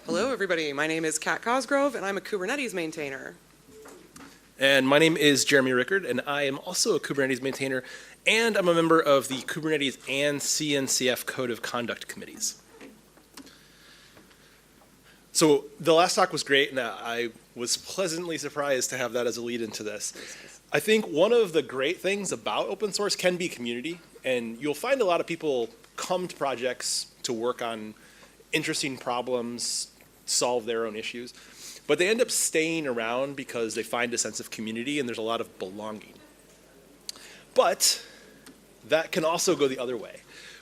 Hello, everybody. My name is Kat Cosgrove, and I'm a Kubernetes maintainer. And my name is Jeremy Rickard, and I am also a Kubernetes maintainer, and I'm a member of the Kubernetes and CNCF Code of Conduct committees. So the last talk was great, and I was pleasantly surprised to have that as a lead into this. I think one of the great things about open source can be community, and you'll find a lot of people come to projects to work on interesting problems, solve their own issues, but they end up staying around because they find a sense of community and there's a lot of belonging. But that can also go the other way.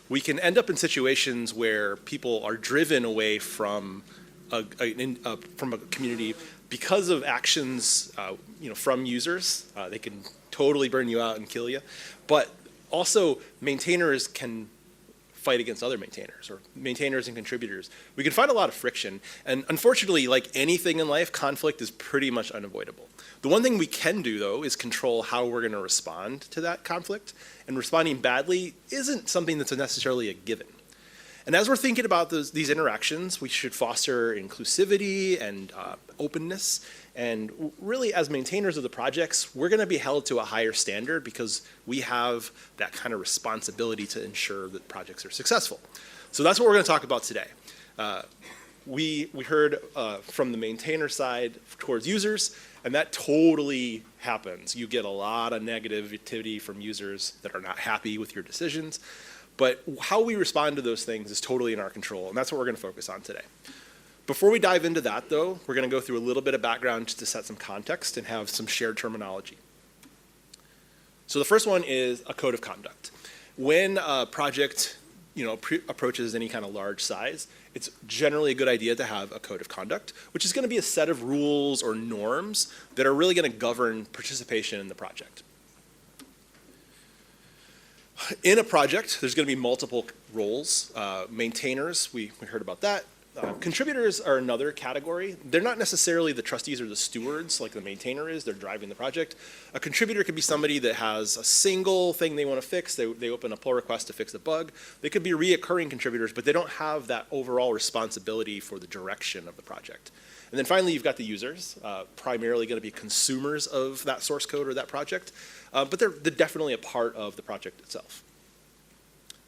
We can end up in situations where people are driven away from a community because of actions from users. They can totally burn you out and kill you. But also maintainers can fight against other maintainers, or maintainers and contributors. We can find a lot of friction, and unfortunately, like anything in life, conflict is pretty much unavoidable. The one thing we can do, though, is control how we're going to respond to that conflict, and responding badly isn't something that's necessarily a given. And as we're thinking about these interactions, we should foster inclusivity and openness. And really, as maintainers of the projects, we're going to be held to a higher standard because we have that kind of responsibility to ensure that projects are successful. So that's what we're going to talk about today. We heard from the maintainer side towards users, and that totally happens. You get a lot of negativity from users that are not happy with your decisions. But how we respond to those things is totally in our control, and that's what we're going to focus on today. Before we dive into that, though, we're going to go through a little bit of background just to set some context and have some shared terminology. So the first one is a code of conduct. When a project approaches any kind of large size, it's generally a good idea to have a code of conduct, which is going to be a set of rules or norms that are really going to govern participation in the project. In a project, there's going to be multiple roles. Maintainers, we heard about that. Contributors are another category. They're not necessarily the trustees or the stewards like the maintainer is. They're driving the project. A contributor could be somebody that has a single thing they want to fix. They open a pull request to fix a bug. They could be reoccurring contributors, but they don't have that overall responsibility for the direction of the project. And then finally, you've got the users, primarily going to be consumers of that source code or that project, but they're definitely a part of the project itself.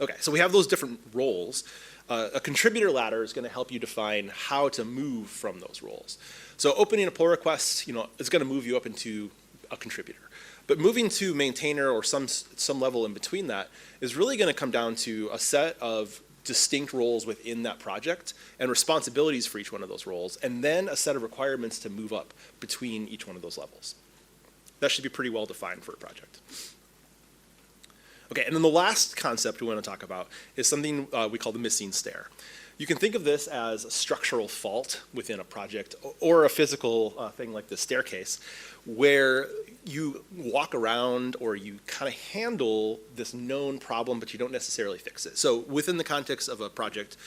Okay, so we have those different roles. A contributor ladder is going to help you define how to move from those roles. So opening a pull request, is going to move you up into a contributor. But moving to maintainer or some level in between that is really going to come down to a set of distinct roles within that project and responsibilities for each one of those roles, and then a set of requirements to move up between each one of those levels. That should be pretty well defined for a project. Okay, and then the last concept we want to talk about is something we call the missing stair. You can think of this as a structural fault within a project or a physical thing like the staircase, where you walk around or you kind of handle this known problem, but you don't necessarily fix it. So within the context of a project,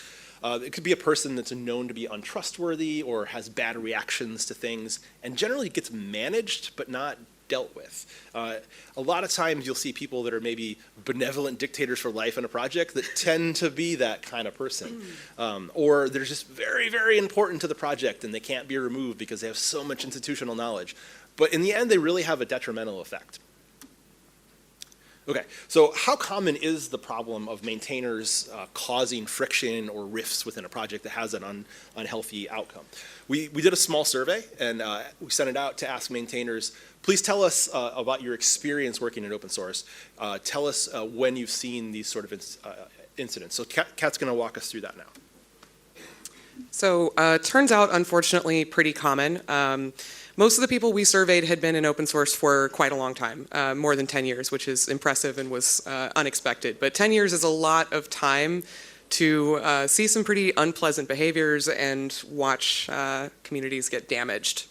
it could be a person that's known to be untrustworthy or has bad reactions to things, and generally gets managed but not dealt with. A lot of times you'll see people that are maybe benevolent dictators for life in a project that tend to be that kind of person. Or they're just very, very important to the project and they can't be removed because they have so much institutional knowledge. But in the end, they really have a detrimental effect. Okay, so how common is the problem of maintainers causing friction or rifts within a project that has an unhealthy outcome? We did a small survey and we sent it out to ask maintainers, please tell us about your experience working in open source. Tell us when you've seen these sort of incidents. So Kat's going to walk us through that now. So turns out, unfortunately, pretty common. Most of the people we surveyed had been in open source for quite a long time, more than 10 years, which is impressive and was unexpected. But 10 years is a lot of time to see some pretty unpleasant behaviors and watch communities get damaged.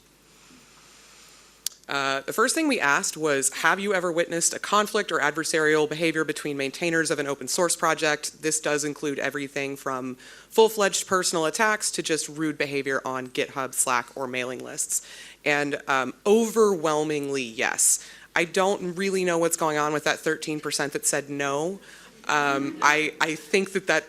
The first thing we asked was, have you ever witnessed a conflict or adversarial behavior between maintainers of an open source project? This does include everything from full-fledged personal attacks to just rude behavior on GitHub, Slack, or mailing lists. And overwhelmingly, yes. I don't really know what's going on with that 13% that said no. I think that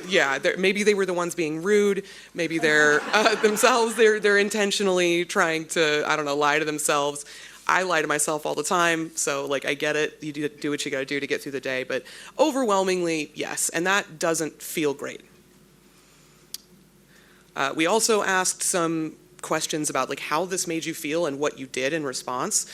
yeah, maybe they were the ones being rude. Maybe they're themselves. They're intentionally trying to, I don't know, lie to themselves. I lie to myself all the time, so like I get it. You do what you got to do to get through the day, but overwhelmingly, yes, and that doesn't feel great. We also asked some questions about like how this made you feel and what you did in response.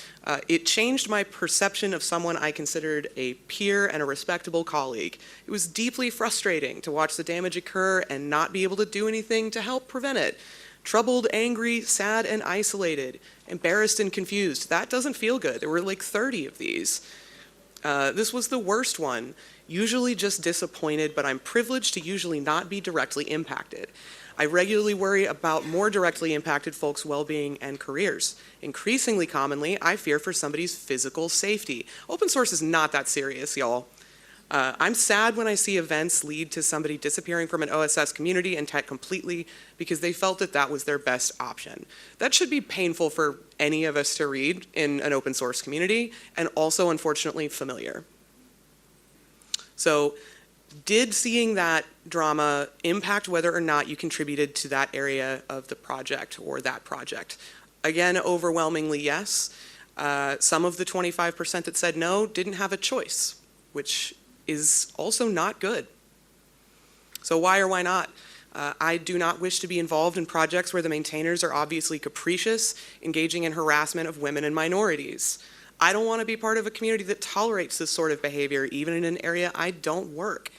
It changed my perception of someone I considered a peer and a respectable colleague. It was deeply frustrating to watch the damage occur and not be able to do anything to help prevent it. Troubled, angry, sad, and isolated, embarrassed and confused. That doesn't feel good. There were like 30 of these. This was the worst one. Usually just disappointed, but I'm privileged to usually not be directly impacted. I regularly worry about more directly impacted folks' well-being and careers. Increasingly commonly, I fear for somebody's physical safety. Open source is not that serious, y'all. I'm sad when I see events lead to somebody disappearing from an OSS community and tech completely because they felt that that was their best option. That should be painful for any of us to read in an open source community, and also, unfortunately, familiar. So, did seeing that drama impact whether or not you contributed to that area of the project or that project? Again, overwhelmingly yes. Some of the 25% that said no didn't have a choice, which is also not good. So why or why not? I do not wish to be involved in projects where the maintainers are obviously capricious, engaging in harassment of women and minorities. I don't want to be part of a community that tolerates this sort of behavior, even in an area I don't work.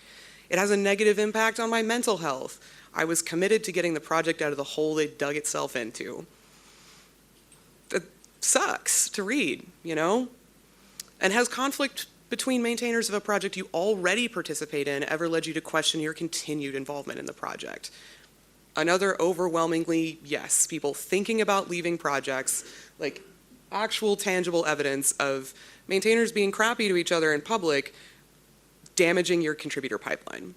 It has a negative impact on my mental health. I was committed to getting the project out of the hole it dug itself into. That sucks to read, you know? And has conflict between maintainers of a project you already participate in ever led you to question your continued involvement in the project? Another overwhelmingly yes, people thinking about leaving projects, like actual tangible evidence of maintainers being crappy to each other in public, damaging your contributor pipeline.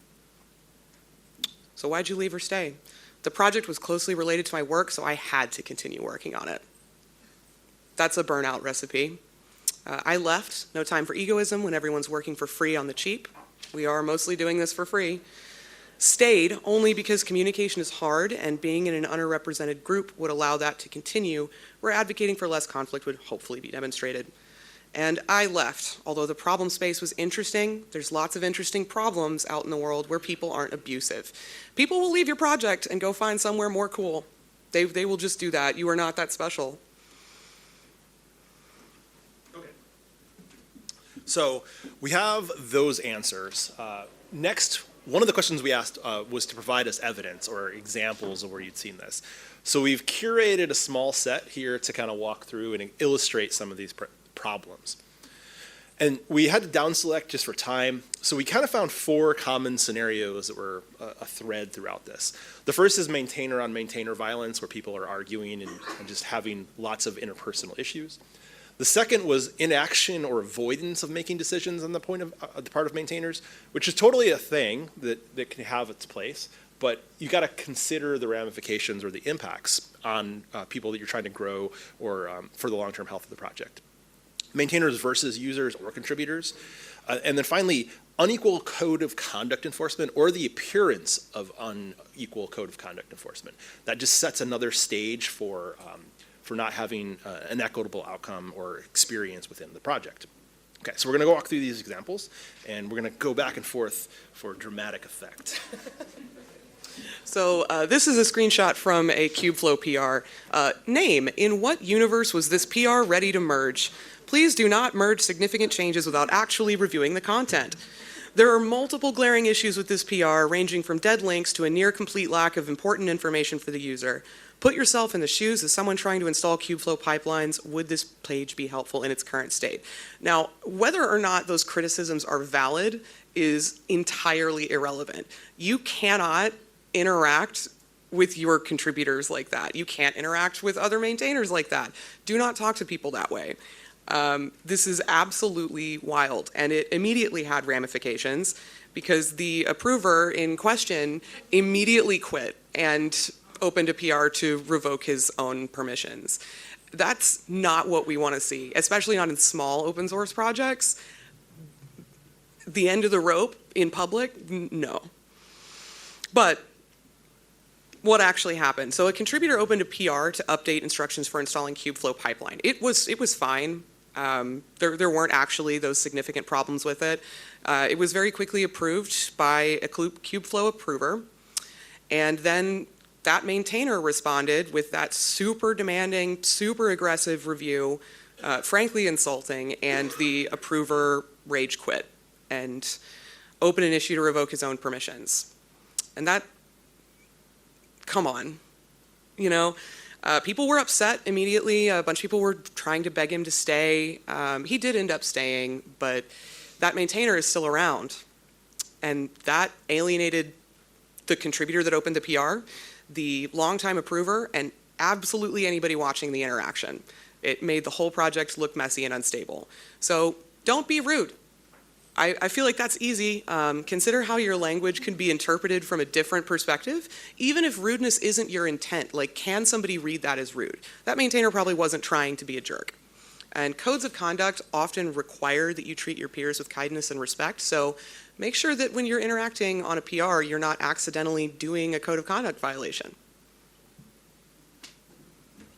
So why'd you leave or stay? The project was closely related to my work, so I had to continue working on it. That's a burnout recipe. I left, no time for egoism, when everyone's working for free on the cheap. We are mostly doing this for free. Stayed only because communication is hard and being in an underrepresented group would allow that to continue, where advocating for less conflict would hopefully be demonstrated. And I left. Although the problem space was interesting, there's lots of interesting problems out in the world where people aren't abusive. People will leave your project and go find somewhere more cool. They will just do that. You are not that special. So we have those answers. Next, one of the questions we asked was to provide us evidence or examples of where you'd seen this. So we've curated a small set here to kind of walk through and illustrate some of these problems. And we had to down select just for time. So we kind of found 4 common scenarios that were a thread throughout this. The first is maintainer on maintainer violence, where people are arguing and just having lots of interpersonal issues. The second was inaction or avoidance of making decisions on the part of maintainers, which is totally a thing that can have its place, but you got to consider the ramifications or the impacts on people that you're trying to grow or for the long-term health of the project. Maintainers versus users or contributors. And then finally, unequal code of conduct enforcement or the appearance of unequal code of conduct enforcement. That just sets another stage for not having an equitable outcome or experience within the project. Okay, so we're going to walk through these examples, and we're going to go back and forth for dramatic effect. So this is a screenshot from a Kubeflow PR. Name: in what universe was this PR ready to merge? Please do not merge significant changes without actually reviewing the content. There are multiple glaring issues with this PR, ranging from dead links to a near complete lack of important information for the user. Put yourself in the shoes of someone trying to install Kubeflow pipelines. Would this page be helpful in its current state? Now, whether or not those criticisms are valid is entirely irrelevant. You cannot interact with your contributors like that. You can't interact with other maintainers like that. Do not talk to people that way. This is absolutely wild, and it immediately had ramifications because the approver in question immediately quit and opened a PR to revoke his own permissions. That's not what we want to see, especially not in small open source projects. The end of the rope in public, no. But what actually happened? So a contributor opened a PR to update instructions for installing Kubeflow pipeline. It was fine. There weren't actually those significant problems with it. It was very quickly approved by a Kubeflow approver, and then that maintainer responded with that super demanding, super aggressive review, frankly insulting, and the approver rage quit and opened an issue to revoke his own permissions. And that, come on, you know? People were upset immediately. A bunch of people were trying to beg him to stay. He did end up staying, but that maintainer is still around. And that alienated the contributor that opened the PR, the longtime approver, and absolutely anybody watching the interaction. It made the whole project look messy and unstable. So don't be rude. I feel like that's easy. Consider how your language can be interpreted from a different perspective, even if rudeness isn't your intent. Like, can somebody read that as rude? That maintainer probably wasn't trying to be a jerk. And codes of conduct often require that you treat your peers with kindness and respect, so make sure that when you're interacting on a PR, you're not accidentally doing a code of conduct violation.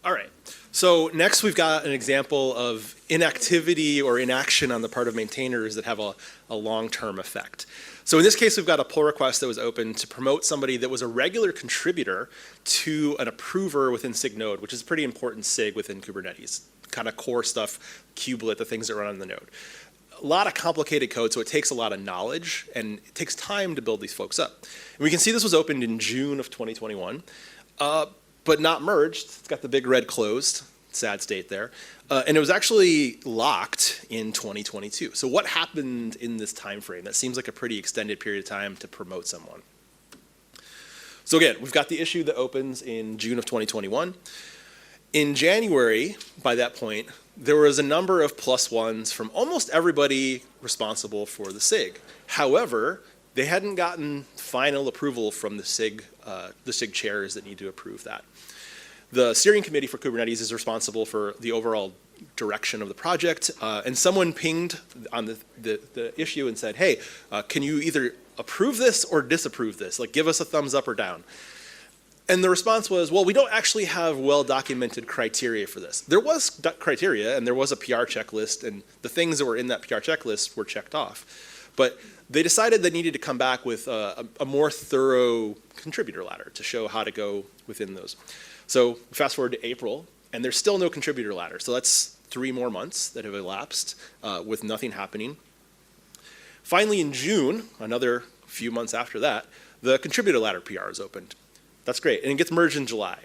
All right. So next we've got an example of inactivity or inaction on the part of maintainers that have a long-term effect. So in this case, we've got a pull request that was open to promote somebody that was a regular contributor to an approver within SIG node, which is a pretty important SIG within Kubernetes. Kind of core stuff, kubelet, the things that run on the node. A lot of complicated code, so it takes a lot of knowledge, and it takes time to build these folks up. And we can see this was opened in June of 2021. But not merged. It's got the big red closed, sad state there. And it was actually locked in 2022. So what happened in this time frame? That seems like a pretty extended period of time to promote someone. So again, we've got the issue that opens in June of 2021. In January, by that point, there was a number of +1s from almost everybody responsible for the SIG. However, they hadn't gotten final approval from the SIG chairs that need to approve that. The steering committee for Kubernetes is responsible for the overall direction of the project, and someone pinged on the issue and said, hey, can you either approve this or disapprove this? Like, give us a thumbs up or down. And the response was, well, we don't actually have well-documented criteria for this. There was criteria, and there was a PR checklist, and the things that were in that PR checklist were checked off. But they decided they needed to come back with a more thorough contributor ladder to show how to go within those. So fast forward to April, and there's still no contributor ladder. So that's 3 more months that have elapsed with nothing happening. Finally, in June, another few months after that, the contributor ladder PR is opened. That's great, and it gets merged in July,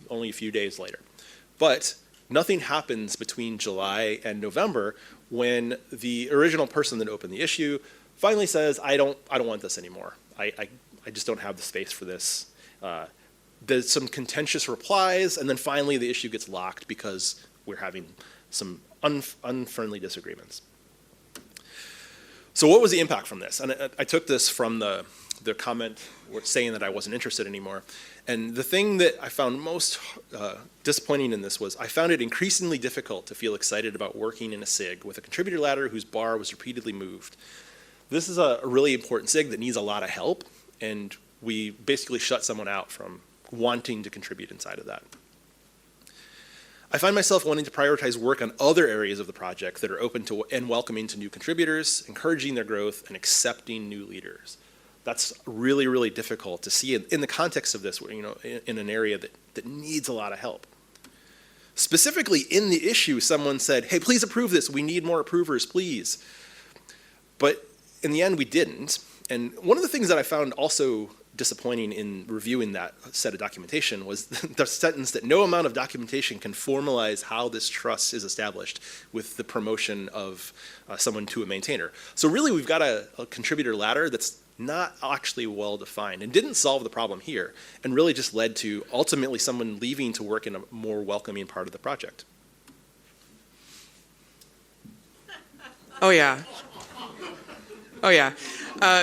only a few days later. But nothing happens between July and November when the original person that opened the issue finally says, I don't want this anymore. I just don't have the space for this. There's some contentious replies, and then finally the issue gets locked because we're having some unfriendly disagreements. So what was the impact from this? And I took this from the comment saying that I wasn't interested anymore. And the thing that I found most disappointing in this was I found it increasingly difficult to feel excited about working in a SIG with a contributor ladder whose bar was repeatedly moved. This is a really important SIG that needs a lot of help, and we basically shut someone out from wanting to contribute inside of that. I find myself wanting to prioritize work on other areas of the project that are open to and welcoming to new contributors, encouraging their growth, and accepting new leaders. That's really, really difficult to see in the context of this, in an area that needs a lot of help. Specifically in the issue, someone said, hey, please approve this. We need more approvers, please. But in the end, we didn't. And one of the things that I found also disappointing in reviewing that set of documentation was the sentence that no amount of documentation can formalize how this trust is established with the promotion of someone to a maintainer. So really, we've got a contributor ladder that's not actually well defined and didn't solve the problem here, and really just led to ultimately someone leaving to work in a more welcoming part of the project. Oh yeah. Oh yeah.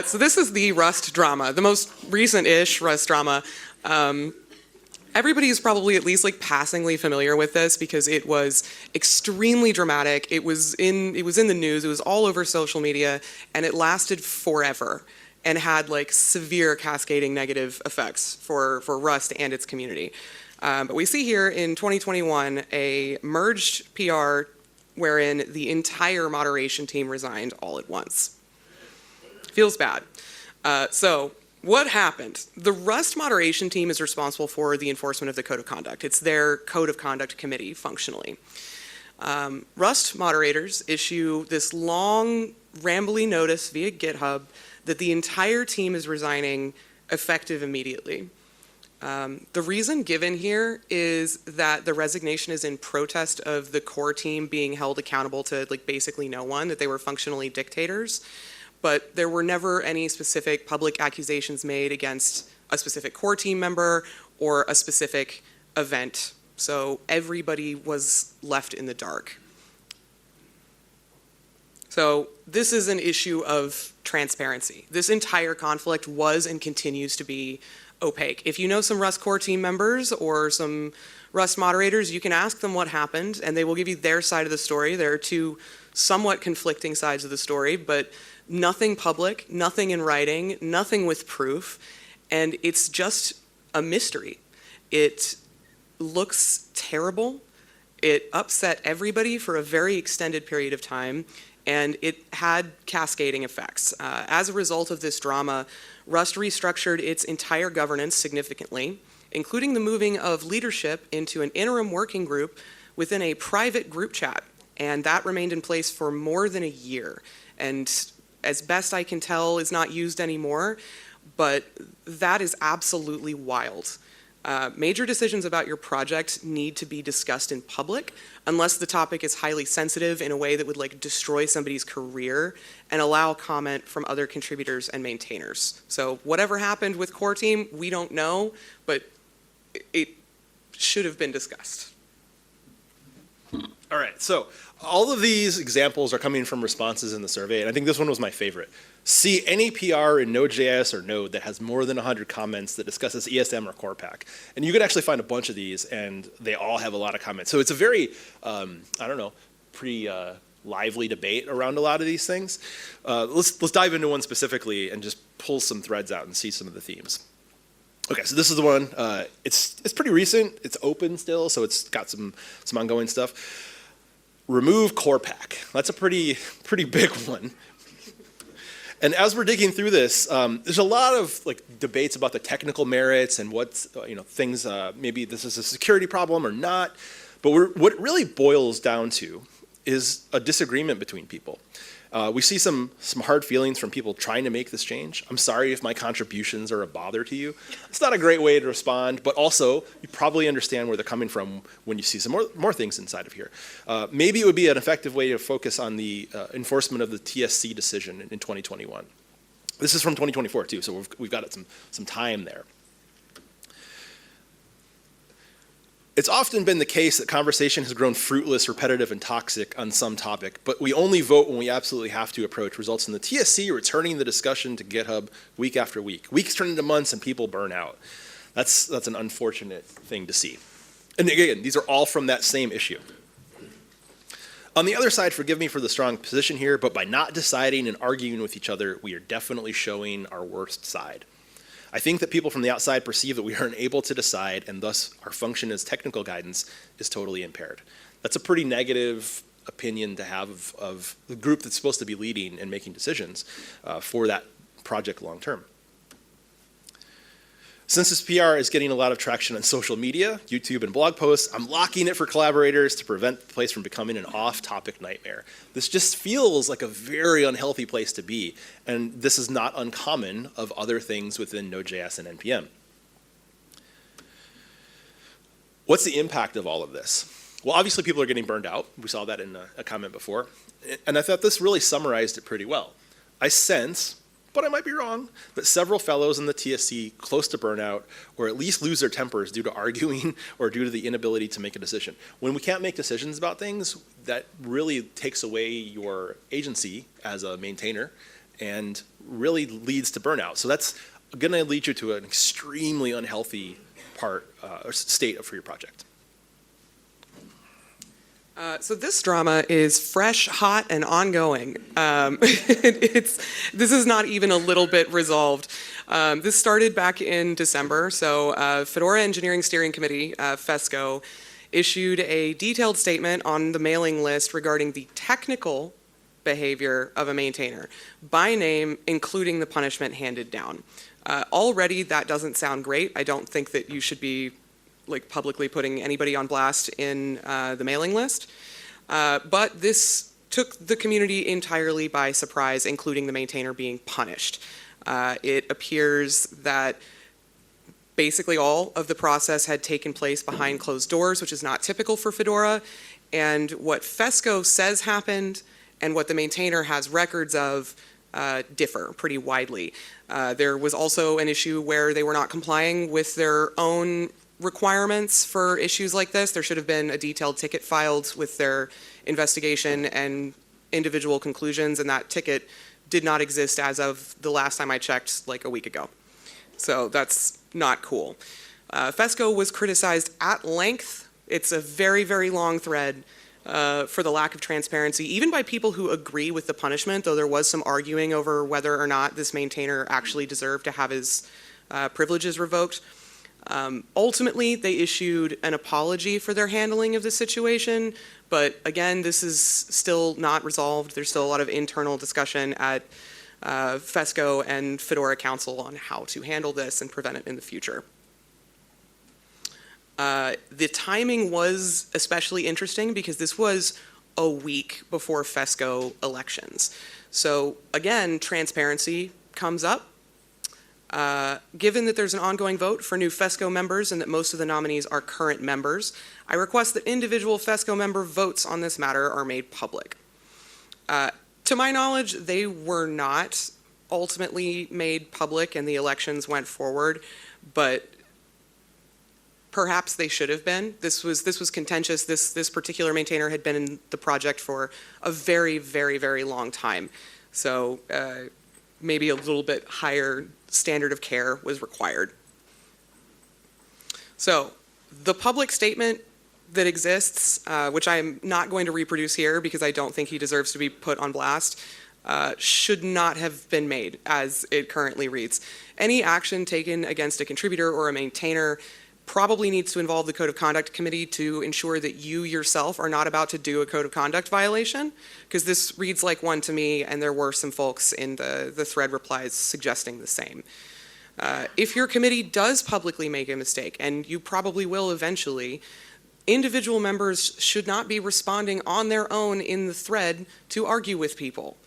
So this is the Rust drama, the most recent-ish Rust drama. Everybody is probably at least passingly familiar with this because it was extremely dramatic. It was in the news. It was all over social media, and it lasted forever. and had like severe cascading negative effects for Rust and its community. But we see here in 2021 a merged PR wherein the entire moderation team resigned all at once. Feels bad. So what happened? The Rust moderation team is responsible for the enforcement of the code of conduct. It's their code of conduct committee functionally. Rust moderators issue this long, rambly notice via GitHub that the entire team is resigning effective immediately. The reason given here is that the resignation is in protest of the core team being held accountable to like basically no one, that they were functionally dictators, but there were never any specific public accusations made against a specific core team member or a specific event. So everybody was left in the dark. So this is an issue of transparency. This entire conflict was and continues to be opaque. If you know some Rust core team members or some Rust moderators, you can ask them what happened and they will give you their side of the story. There are two somewhat conflicting sides of the story, but nothing public, nothing in writing, nothing with proof, and it's just a mystery. It looks terrible. It upset everybody for a very extended period of time, and it had cascading effects. As a result of this drama, Rust restructured its entire governance significantly, including the moving of leadership into an interim working group within a private group chat, and that remained in place for more than a year. And as best I can tell, is not used anymore, but that is absolutely wild. Major decisions about your project need to be discussed in public unless the topic is highly sensitive in a way that would like destroy somebody's career and allow comment from other contributors and maintainers. So whatever happened with core team, we don't know, but it should have been discussed. All right, so all of these examples are coming from responses in the survey, and I think this one was my favorite. See any PR in Node.js or Node that has more than 100 comments that discusses ESM or Core Pack. And you can actually find a bunch of these, and they all have a lot of comments. So it's a very, pretty lively debate around a lot of these things. Let's dive into one specifically and just pull some threads out and see some of the themes. Okay, so this is the one. It's pretty recent. It's open still, so it's got some ongoing stuff. Remove Core Pack. That's a pretty big one. And as we're digging through this, there's a lot of like debates about the technical merits and what's things. Maybe this is a security problem or not. But what it really boils down to is a disagreement between people. We see some hard feelings from people trying to make this change. I'm sorry if my contributions are a bother to you. It's not a great way to respond, but also you probably understand where they're coming from when you see some more things inside of here. Maybe it would be an effective way to focus on the enforcement of the TSC decision in 2021. This is from 2024 too, so we've got some time there. It's often been the case that conversation has grown fruitless, repetitive, and toxic on some topic, but we only vote when we absolutely have to approach results in the TSC returning the discussion to GitHub week after week. Weeks turn into months and people burn out. That's an unfortunate thing to see. And again, these are all from that same issue. On the other side, forgive me for the strong position here, but by not deciding and arguing with each other, we are definitely showing our worst side. I think that people from the outside perceive that we are unable to decide, and thus our function as technical guidance is totally impaired. That's a pretty negative opinion to have of the group that's supposed to be leading and making decisions for that project long term. Since this PR is getting a lot of traction on social media, YouTube, and blog posts, I'm locking it for collaborators to prevent the place from becoming an off-topic nightmare. This just feels like a very unhealthy place to be, and this is not uncommon of other things within Node.js and NPM. What's the impact of all of this? Well, obviously people are getting burned out. We saw that in a comment before, and I thought this really summarized it pretty well. I sense, but I might be wrong, that several fellows in the TSC close to burnout or at least lose their tempers due to arguing or due to the inability to make a decision. When we can't make decisions about things, that really takes away your agency as a maintainer and really leads to burnout. So that's going to lead you to an extremely unhealthy state for your project. So this drama is fresh, hot, and ongoing. This is not even a little bit resolved. This started back in December. So Fedora Engineering Steering Committee, FESCO, issued a detailed statement on the mailing list regarding the technical behavior of a maintainer, by name, including the punishment handed down. Already, that doesn't sound great. I don't think that you should be publicly putting anybody on blast in the mailing list. But this took the community entirely by surprise, including the maintainer being punished. It appears that basically all of the process had taken place behind closed doors, which is not typical for Fedora. And what FESCO says happened and what the maintainer has records of differ pretty widely. There was also an issue where they were not complying with their own requirements for issues like this. There should have been a detailed ticket filed with their investigation and individual conclusions, and that ticket did not exist as of the last time I checked, like a week ago. So that's not cool. FESCO was criticized at length. It's a very, very long thread for the lack of transparency, even by people who agree with the punishment, though there was some arguing over whether or not this maintainer actually deserved to have his privileges revoked. Ultimately, they issued an apology for their handling of the situation, but again, this is still not resolved. There's still a lot of internal discussion at FESCO and Fedora Council on how to handle this and prevent it in the future. The timing was especially interesting because this was a week before FESCO elections. So again, transparency comes up. Given that there's an ongoing vote for new FESCO members and that most of the nominees are current members, I request that individual FESCO member votes on this matter are made public. To my knowledge, they were not ultimately made public and the elections went forward, but perhaps they should have been. This was contentious. This particular maintainer had been in the project for a very, very, very long time. So maybe a little bit higher standard of care was required. So the public statement that exists, which I'm not going to reproduce here because I don't think he deserves to be put on blast, should not have been made as it currently reads. Any action taken against a contributor or a maintainer probably needs to involve the Code of Conduct Committee to ensure that you yourself are not about to do a Code of Conduct violation, because this reads like one to me, and there were some folks in the thread replies suggesting the same. If your committee does publicly make a mistake, and you probably will eventually, individual members should not be responding on their own in the thread to argue with people.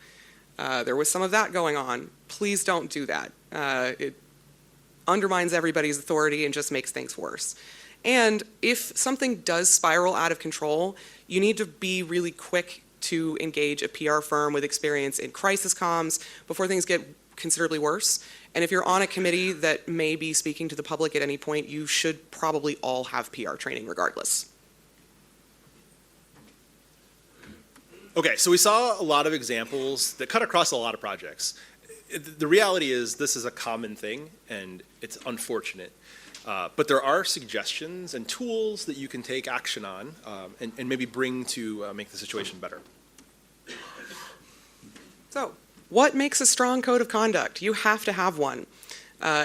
There was some of that going on. Please don't do that. It undermines everybody's authority and just makes things worse. And if something does spiral out of control, you need to be really quick to engage a PR firm with experience in crisis comms before things get considerably worse. And if you're on a committee that may be speaking to the public at any point, you should probably all have PR training regardless. Okay, so we saw a lot of examples that cut across a lot of projects. The reality is this is a common thing and it's unfortunate. But there are suggestions and tools that you can take action on and maybe bring to make the situation better. So, what makes a strong code of conduct? You have to have one.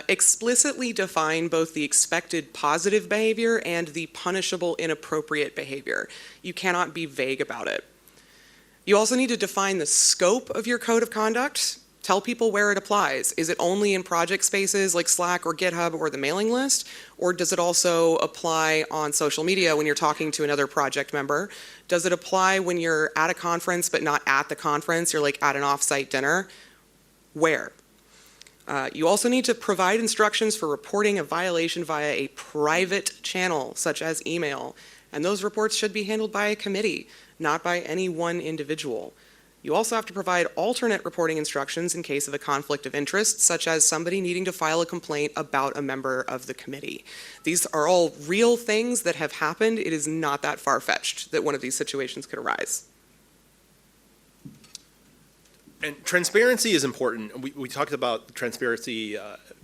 Explicitly define both the expected positive behavior and the punishable inappropriate behavior. You cannot be vague about it. You also need to define the scope of your code of conduct. Tell people where it applies. Is it only in project spaces like Slack or GitHub or the mailing list? Or does it also apply on social media when you're talking to another project member? Does it apply when you're at a conference but not at the conference? You're like at an off-site dinner? Where? You also need to provide instructions for reporting a violation via a private channel, such as email. And those reports should be handled by a committee, not by any one individual. You also have to provide alternate reporting instructions in case of a conflict of interest, such as somebody needing to file a complaint about a member of the committee. These are all real things that have happened. It is not that far-fetched that one of these situations could arise. And transparency is important. We talked about transparency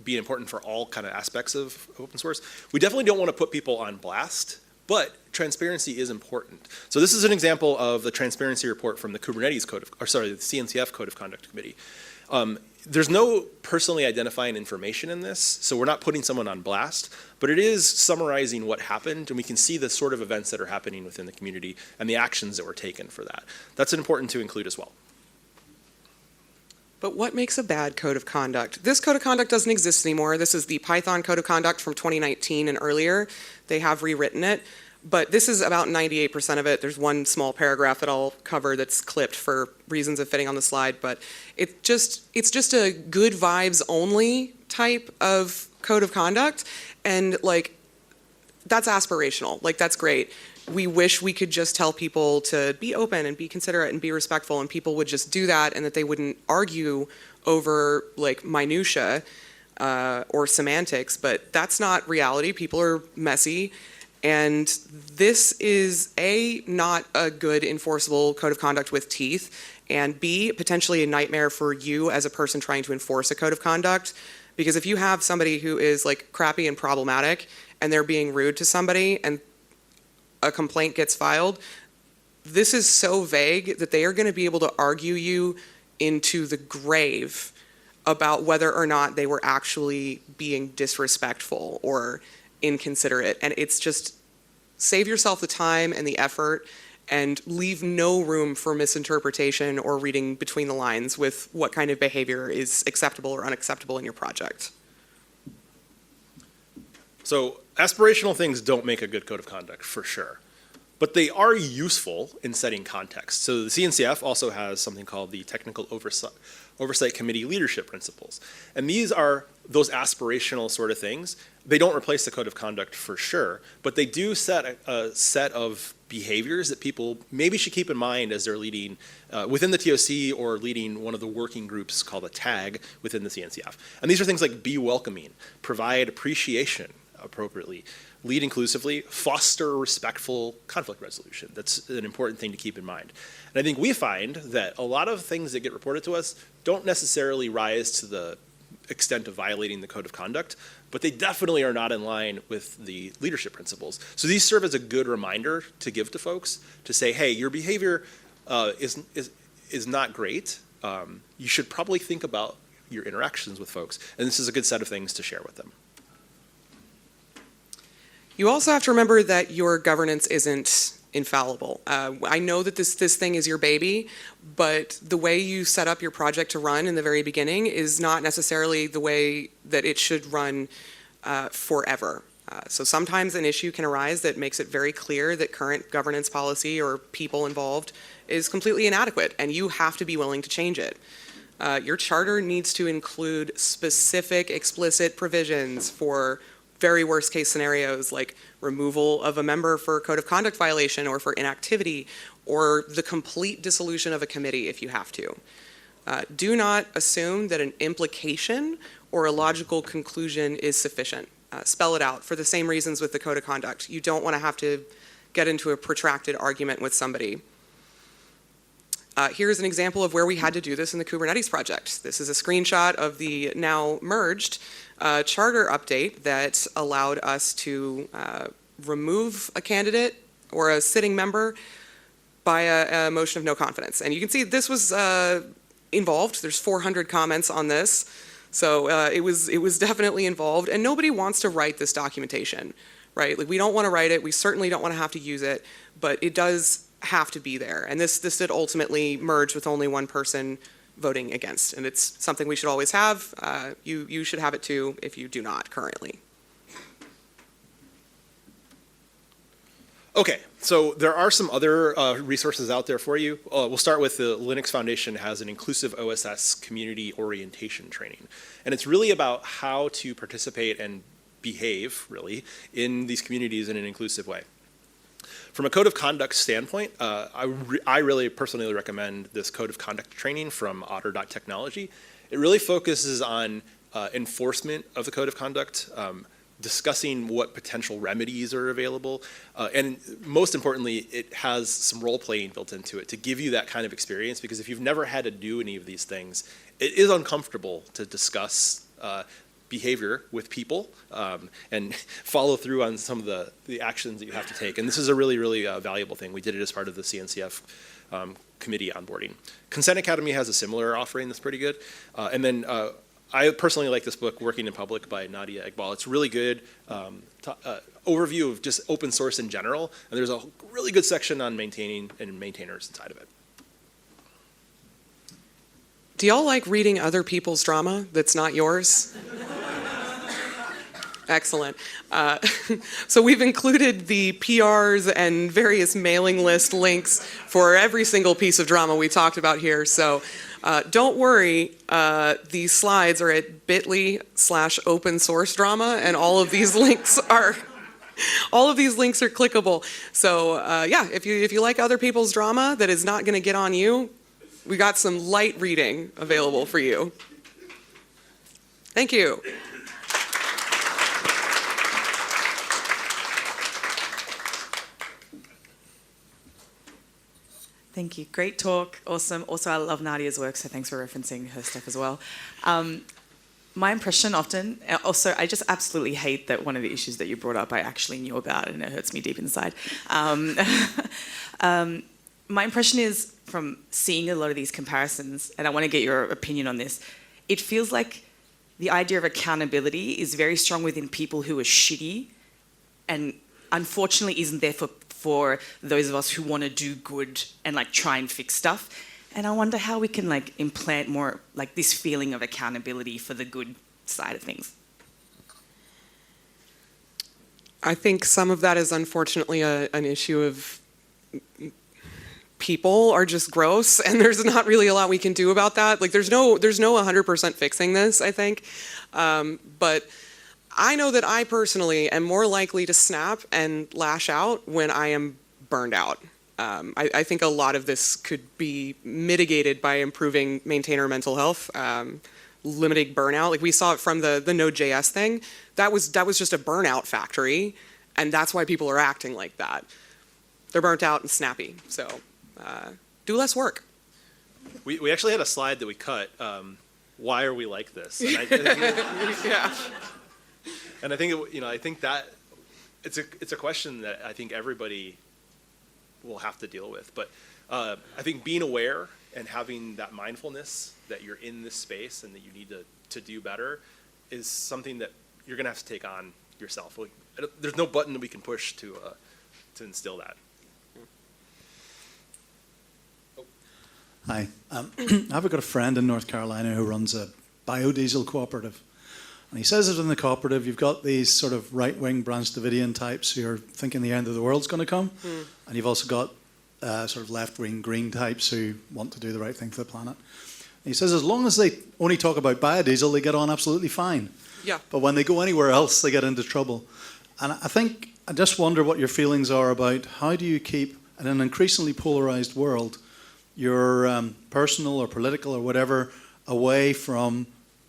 being important for all kind of aspects of open source. We definitely don't want to put people on blast, But transparency is important. So this is an example of the transparency report from the Kubernetes the CNCF Code of Conduct Committee. There's no personally identifying information in this, so we're not putting someone on blast, but it is summarizing what happened, and we can see the sort of events that are happening within the community and the actions that were taken for that. That's important to include as well. But what makes a bad code of conduct? This code of conduct doesn't exist anymore. This is the Python code of conduct from 2019 and earlier. They have rewritten it, but this is about 98% of it. There's one small paragraph that I'll cover that's clipped for reasons of fitting on the slide, but it's just a good vibes only type of code of conduct, and like that's aspirational. Like that's great. We wish we could just tell people to be open and be considerate and be respectful, and people would just do that, and that they wouldn't argue over like minutia or semantics, but that's not reality. People are messy, and this is A, not a good enforceable code of conduct with teeth, and B, potentially a nightmare for you as a person trying to enforce a code of conduct, because if you have somebody who is like crappy and problematic and they're being rude to somebody and a complaint gets filed, this is so vague that they are going to be able to argue you into the grave about whether or not they were actually being disrespectful or inconsiderate. And it's just, save yourself the time and the effort and leave no room for misinterpretation or reading between the lines with what kind of behavior is acceptable or unacceptable in your project. So aspirational things don't make a good code of conduct, for sure. But they are useful in setting context. So the CNCF also has something called the Technical Oversight Committee Leadership Principles. And these are those aspirational sort of things. They don't replace the code of conduct for sure, but they do set a set of behaviors that people maybe should keep in mind as they're leading within the TOC or leading one of the working groups called a TAG within the CNCF. And these are things like be welcoming, provide appreciation appropriately, lead inclusively, foster respectful conflict resolution. That's an important thing to keep in mind. And I think we find that a lot of things that get reported to us don't necessarily rise to the extent of violating the code of conduct, but they definitely are not in line with the leadership principles. So these serve as a good reminder to give to folks to say, hey, your behavior is not great. You should probably think about your interactions with folks, and this is a good set of things to share with them. You also have to remember that your governance isn't infallible. I know that this thing is your baby, but the way you set up your project to run in the very beginning is not necessarily the way that it should run forever. So sometimes an issue can arise that makes it very clear that current governance policy or people involved is completely inadequate, and you have to be willing to change it. Your charter needs to include specific, explicit provisions for very worst case scenarios like removal of a member for a code of conduct violation or for inactivity, or the complete dissolution of a committee if you have to. Do not assume that an implication or a logical conclusion is sufficient. Spell it out for the same reasons with the code of conduct. You don't want to have to get into a protracted argument with somebody. Here's an example of where we had to do this in the Kubernetes project. This is a screenshot of the now merged charter update that allowed us to remove a candidate or a sitting member by a motion of no confidence. And you can see this was involved. There's 400 comments on this. So it was definitely involved. And nobody wants to write this documentation, right? Like, we don't want to write it. We certainly don't want to have to use it, but it does have to be there. And this did ultimately merge with only one person voting against. And it's something we should always have. You should have it too if you do not currently. Okay, so there are some other resources out there for you. We'll start with the Linux Foundation has an inclusive OSS community orientation training. And it's really about how to participate and behave, really, in these communities in an inclusive way. From a code of conduct standpoint, I really personally recommend this code of conduct training from otter.technology. It really focuses on enforcement of the code of conduct, discussing what potential remedies are available, and most importantly, it has some role playing built into it to give you that kind of experience, because if you've never had to do any of these things, it is uncomfortable to discuss behavior with people and follow through on some of the actions that you have to take. And this is a really, really valuable thing. We did it as part of the CNCF committee onboarding. Consent Academy has a similar offering that's pretty good. And then I personally like this book, Working in Public by Nadia Iqbal. It's really good overview of just open source in general. And there's a really good section on maintaining and maintainers inside of it. Do y'all like reading other people's drama that's not yours? Excellent. So we've included the PRs and various mailing list links for every single piece of drama we talked about here. So don't worry, these slides are at bit.ly/open source drama, and all of these links are clickable. So yeah, if you like other people's drama that is not going to get on you, we got some light reading available for you. Thank you. Thank you. Great talk. Awesome. Also, I love Nadia's work, so thanks for referencing her stuff as well. My impression often, also, I just absolutely hate that one of the issues that you brought up I actually knew about, and it hurts me deep inside. My impression is, from seeing a lot of these comparisons, and I want to get your opinion on this, it feels like the idea of accountability is very strong within people who are shitty, and unfortunately isn't there for those of us who want to do good and like try and fix stuff. And I wonder how we can like implant more like this feeling of accountability for the good side of things. I think some of that is unfortunately an issue of people are just gross, and there's not really a lot we can do about that. Like there's no 100% fixing this, I think. But I know that I personally am more likely to snap and lash out when I am burned out. I think a lot of this could be mitigated by improving maintainer mental health, limiting burnout. Like we saw it from the Node.js thing. That was just a burnout factory, and that's why people are acting like that. They're burnt out and snappy. So do less work. We actually had a slide that we cut. Why are we like this? And Yeah. And I think I think that it's a question that I think everybody will have to deal with. But I think being aware and having that mindfulness that you're in this space and that you need to do better is something that you're going to have to take on yourself. There's no button that we can push to instill that. Hi. I've got a friend in North Carolina who runs a biodiesel cooperative. And he says that in the cooperative, you've got these sort of right-wing Branch Davidian types who are thinking the end of the world's going to come. And you've also got sort of left-wing green types who want to do the right thing for the planet. And he says as long as they only talk about biodiesel, they get on absolutely fine. Yeah. But when they go anywhere else, they get into trouble. And I just wonder what your feelings are about how do you keep, in an increasingly polarized world, your personal or political or whatever away from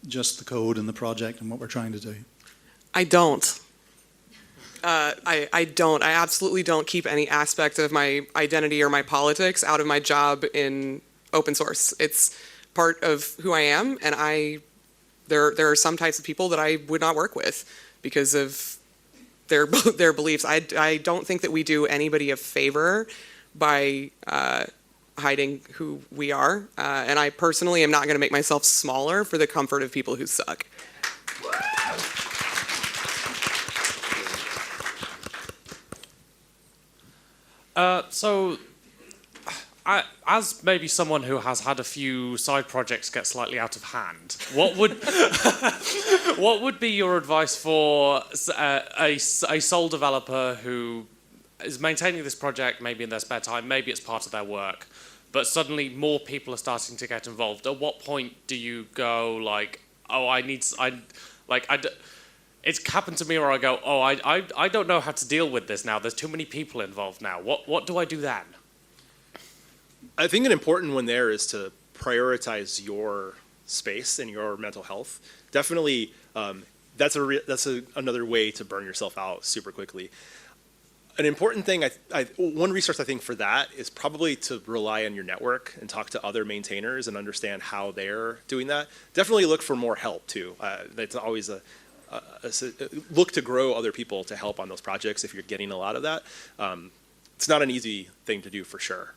just the code and the project and what we're trying to do? I don't. I don't. I absolutely don't keep any aspect of my identity or my politics out of my job in open source. It's part of who I am, and there are some types of people that I would not work with because of their beliefs. I don't think that we do anybody a favor by hiding who we are, and I personally am not going to make myself smaller for the comfort of people who suck. So, as maybe someone who has had a few side projects get slightly out of hand, what would be your advice for a sole developer who is maintaining this project maybe in their spare time, maybe it's part of their work, but suddenly more people are starting to get involved? At what point do you go like, oh, it's happened to me where I go, oh, I don't know how to deal with this now. There's too many people involved now. What do I do then? I think an important one there is to prioritize your space and your mental health. Definitely, that's another way to burn yourself out super quickly. an important thing, one resource I think for that is probably to rely on your network and talk to other maintainers and understand how they're doing that. Definitely look for more help too. That's always look to grow other people to help on those projects if you're getting a lot of that. It's not an easy thing to do for sure.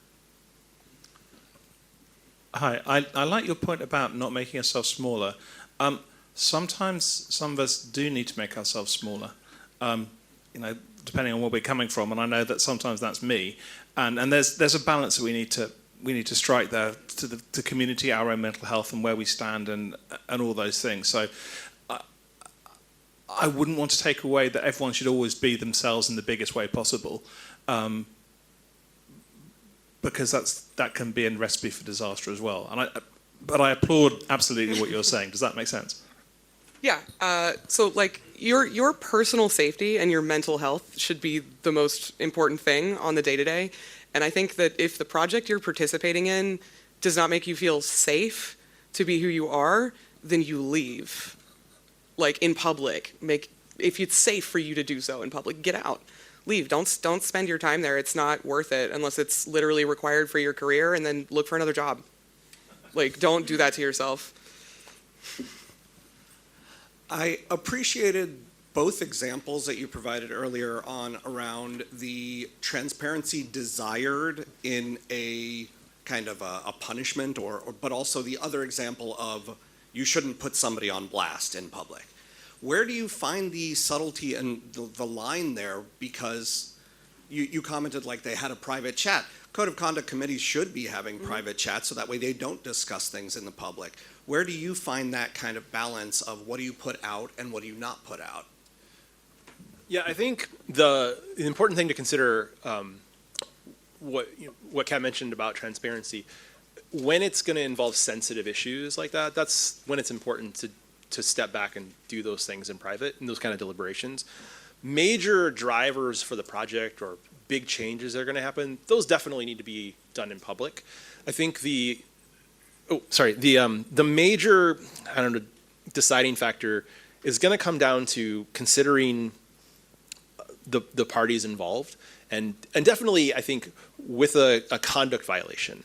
Hi, I like your point about not making yourself smaller. Sometimes some of us do need to make ourselves smaller, depending on where we're coming from, and I know that sometimes that's me. And there's a balance that we need to strike there to the community, our own mental health, and where we stand, and all those things. So I wouldn't want to take away that everyone should always be themselves in the biggest way possible. Because that can be a recipe for disaster as well. But I applaud absolutely what you're saying. Does that make sense? Yeah. So like your personal safety and your mental health should be the most important thing on the day-to-day. And I think that if the project you're participating in does not make you feel safe to be who you are, then you leave. Like in public, if it's safe for you to do so in public, get out. Leave. Don't spend your time there. It's not worth it unless it's literally required for your career, and then look for another job. Like, don't do that to yourself. I appreciated both examples that you provided earlier around the transparency desired in a kind of a punishment, but also the other example of you shouldn't put somebody on blast in public. Where do you find the subtlety and the line there? Because you commented like they had a private chat. Code of conduct committees should be having private chats so that way they don't discuss things in the public. Where do you find that kind of balance of what do you put out and what do you not put out? Yeah, I think the important thing to consider, what Kat mentioned about transparency, when it's going to involve sensitive issues like that, that's when it's important to step back and do those things in private and those kind of deliberations. Major drivers for the project or big changes that are going to happen, those definitely need to be done in public. I think the major, deciding factor is going to come down to considering the parties involved, and definitely I think with a conduct violation,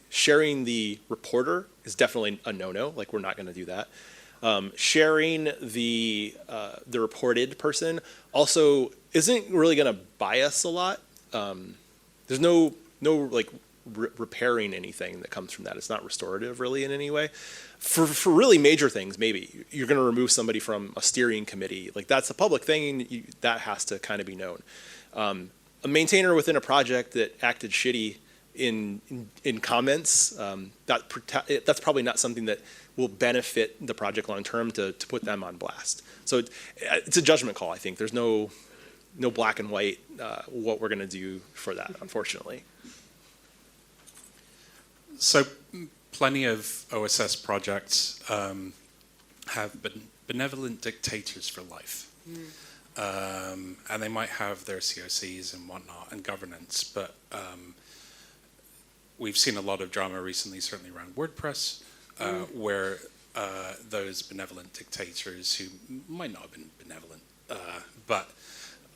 sharing the reporter is definitely a no-no. Like, we're not going to do that. Sharing the reported person also isn't really going to bias a lot. There's no like repairing anything that comes from that. It's not restorative really in any way. For really major things, maybe you're going to remove somebody from a steering committee. Like, that's a public thing, and that has to kind of be known. A maintainer within a project that acted shitty in comments, that's probably not something that will benefit the project long term to put them on blast. So it's a judgment call. I think there's no black and white what we're going to do for that, unfortunately. So plenty of OSS projects have benevolent dictators for life. And they might have their COCs and whatnot and governance, but we've seen a lot of drama recently, certainly around WordPress, where those benevolent dictators who might not have been benevolent, but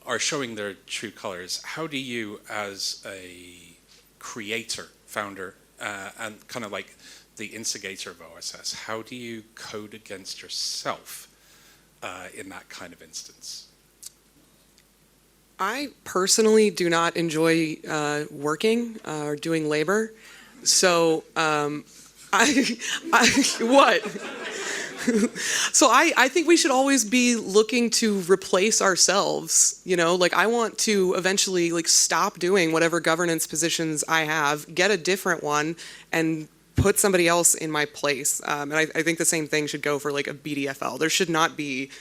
are showing their true colors. How do you, as a creator, founder, and kind of like the instigator of OSS, how do you code against yourself in that kind of instance? I personally do not enjoy working or doing labor, so what? So I think we should always be looking to replace ourselves. Like, I want to eventually stop doing whatever governance positions I have, get a different one, and put somebody else in my place. And I think the same thing should go for a BDFL. There should not be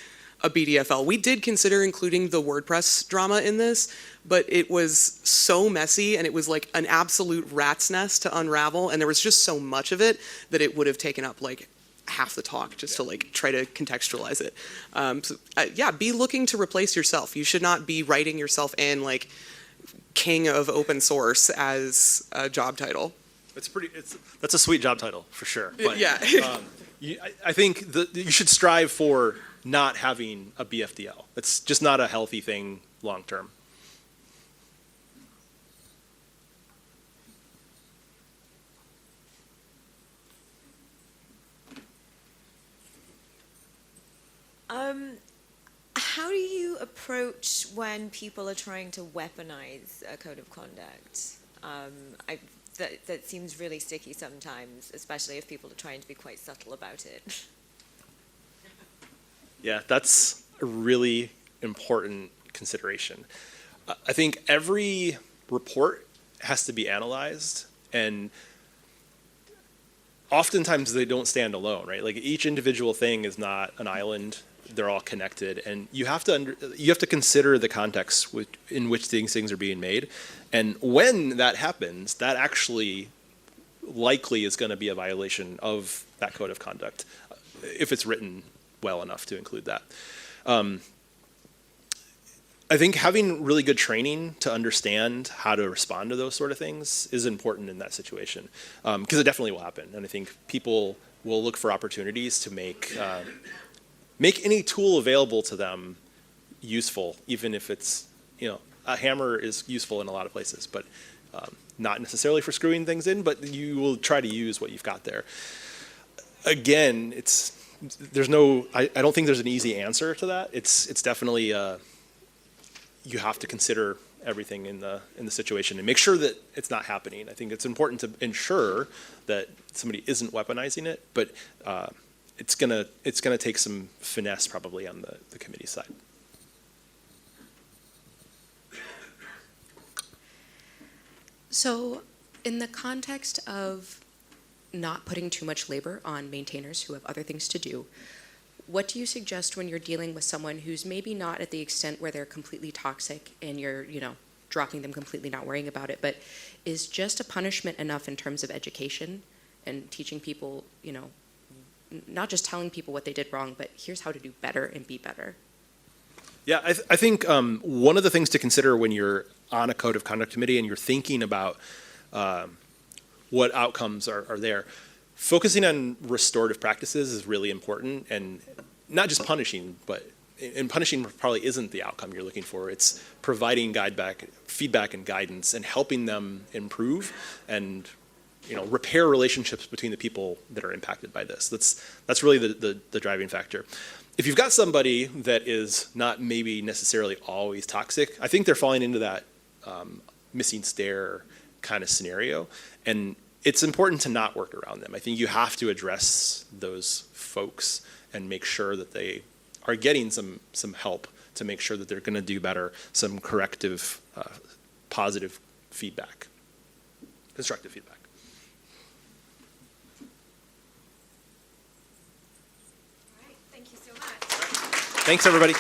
a BDFL. We did consider including the WordPress drama in this, but it was so messy and it was like an absolute rat's nest to unravel, and there was just so much of it that it would have taken up half the talk just to try to contextualize it. Be looking to replace yourself. You should not be writing yourself in king of open source as a job title. That's a sweet job title for sure. But, yeah. I think you should strive for not having a BFDL. It's just not a healthy thing long term. How do you approach when people are trying to weaponize a code of conduct? That seems really sticky sometimes, especially if people are trying to be quite subtle about it. Yeah, that's a really important consideration. I think every report has to be analyzed, and oftentimes they don't stand alone, right? Like each individual thing is not an island. They're all connected, and you have to consider the context in which these things are being made, and when that happens, that actually likely is going to be a violation of that code of conduct if it's written well enough to include that. I think having really good training to understand how to respond to those sort of things is important in that situation, because it definitely will happen, and I think people will look for opportunities to make any tool available to them useful, even if it's, a hammer is useful in a lot of places, but not necessarily for screwing things in, but you will try to use what you've got there. Again, I don't think there's an easy answer to that. It's definitely, you have to consider everything in the situation and make sure that it's not happening. I think it's important to ensure that somebody isn't weaponizing it, but it's gonna take some finesse probably on the committee side. So in the context of not putting too much labor on maintainers who have other things to do, what do you suggest when you're dealing with someone who's maybe not at the extent where they're completely toxic and you're, dropping them completely, not worrying about it, but is just a punishment enough in terms of education and teaching people, not just telling people what they did wrong, but here's how to do better and be better? Yeah, I think one of the things to consider when you're on a code of conduct committee and you're thinking about what outcomes are there, focusing on restorative practices is really important, and not just punishing, and punishing probably isn't the outcome you're looking for. It's providing feedback and guidance and helping them improve and repair relationships between the people that are impacted by this. That's really the driving factor. If you've got somebody that is not maybe necessarily always toxic, I think they're falling into that missing stair kind of scenario, and it's important to not work around them. I think you have to address those folks and make sure that they are getting some help to make sure that they're going to do better, some corrective, positive feedback, constructive feedback. All right, thank you so much. Thanks, everybody.